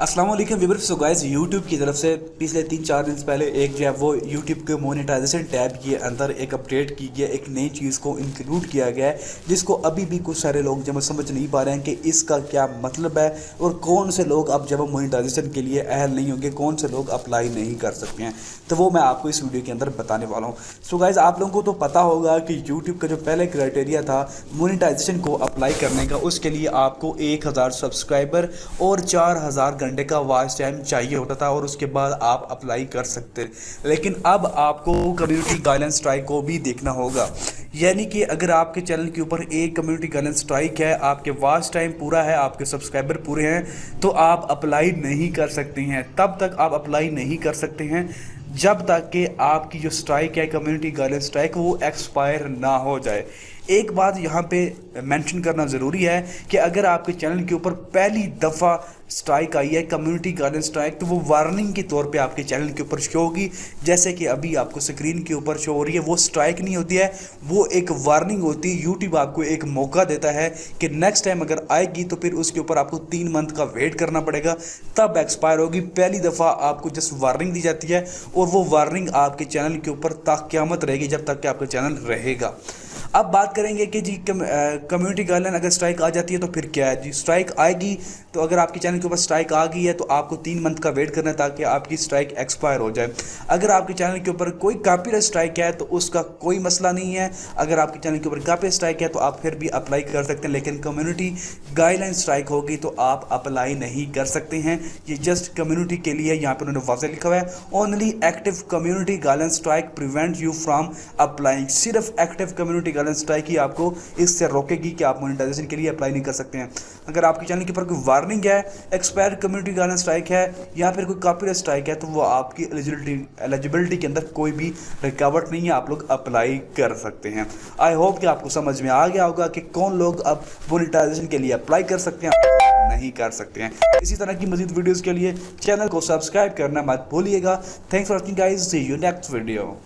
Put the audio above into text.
अस्सलाम वालेकुम viewers. So guys YouTube की तरफ से पिछले 3-4 दिन पहले एक जो है वो यूट्यूब के मोनेटाइजेशन टैब के अंदर एक अपडेट की गया, एक नई चीज़ को इंक्लूड किया गया है जिसको अभी भी कुछ सारे लोग जब समझ नहीं पा रहे हैं कि इसका क्या मतलब है और कौन से लोग अब जब मोनेटाइजेशन के लिए अहल नहीं होंगे, कौन से लोग अप्लाई नहीं कर सकते हैं। तो वो मैं आपको इस वीडियो के अंदर बताने वाला हूँ। सो गाइस आप लोगों को तो पता होगा कि यूट्यूब का जो पहले क्राइटेरिया था मोनेटाइजेशन को अप्लाई करने का, उसके लिए आपको 1000 सब्सक्राइबर और 4000 घंटे का वॉच टाइम चाहिए होता था और उसके बाद आप अप्लाई कर सकते। लेकिन अब आपको कम्युनिटी गाइडलाइन स्ट्राइक को भी देखना होगा, यानी कि अगर आपके चैनल के ऊपर एक कम्युनिटी गाइडलाइन स्ट्राइक है, आपके वॉच टाइम पूरा है, आपके सब्सक्राइबर पूरे हैं, तो आप अप्लाई नहीं कर सकते हैं। तब तक आप अप्लाई नहीं कर सकते हैं जब तक कि आपकी जो स्ट्राइक है, कम्युनिटी गाइडलाइन स्ट्राइक, वो एक्सपायर ना हो जाए। एक बात यहाँ पे मेंशन करना ज़रूरी है कि अगर आपके चैनल के ऊपर पहली दफ़ा स्ट्राइक आई है, कम्युनिटी गाइडलाइन स्ट्राइक, तो वो वार्निंग के तौर पे आपके चैनल के ऊपर शो होगी। जैसे कि अभी आपको स्क्रीन के ऊपर शो हो रही है, वो स्ट्राइक नहीं होती है, वो एक वार्निंग होती है। यूट्यूब आपको एक मौका देता है कि नेक्स्ट टाइम अगर आएगी तो फिर उसके ऊपर आपको 3 मंथ का वेट करना पड़ेगा, तब एक्सपायर होगी। पहली दफ़ा आपको जस्ट वार्निंग दी जाती है और वो वार्निंग आपके चैनल के ऊपर क़यामत रहेगी, जब तक कि आपका चैनल रहेगा। अब बात करेंगे कि जी कम्युनिटी गाइडलाइन अगर स्ट्राइक आ जाती है तो फिर क्या है जी। स्ट्राइक आएगी तो अगर आपके चैनल के ऊपर स्ट्राइक आ गई है तो आपको 3 मंथ का वेट करना है ताकि आपकी स्ट्राइक एक्सपायर हो जाए। अगर आपके चैनल के ऊपर कोई कॉपीराइट स्ट्राइक है तो उसका कोई मसला नहीं है। अगर आपके चैनल के ऊपर कॉपीराइट स्ट्राइक है तो आप फिर भी अप्लाई कर सकते हैं, लेकिन कम्युनिटी गाइडलाइन स्ट्राइक होगी तो आप अप्लाई नहीं कर सकते हैं। ये जस्ट कम्युनिटी के लिए यहाँ पर उन्होंने वाज़ेह लिखा हुआ है, only active community guideline strike prevent you from applying. सिर्फ एक्टिव कम्युनिटी गाइडलाइन स्ट्राइक ही आपको इससे रोकेगी कि आप मोनेटाइजेशन के लिए अप्लाई नहीं कर सकते हैं। अगर आपके चैनल के ऊपर कोई वार्निंग है, एक्सपायर कम्युनिटी गाइडलाइन स्ट्राइक है या फिर कोई कॉपीराइट स्ट्राइक है, तो वो आपकी एलिजिबिलिटी के अंदर कोई भी रुकावट नहीं है, आप लोग अप्लाई कर सकते हैं। आई होप कि आपको समझ में आ गया होगा कि कौन लोग अब मोनेटाइजेशन के लिए अप्लाई कर सकते हैं, नहीं कर सकते हैं। इसी तरह की मजीद वीडियोज़ के लिए चैनल को सब्सक्राइब करना मत भूलिएगा। Thanks for watching guys, see you next video.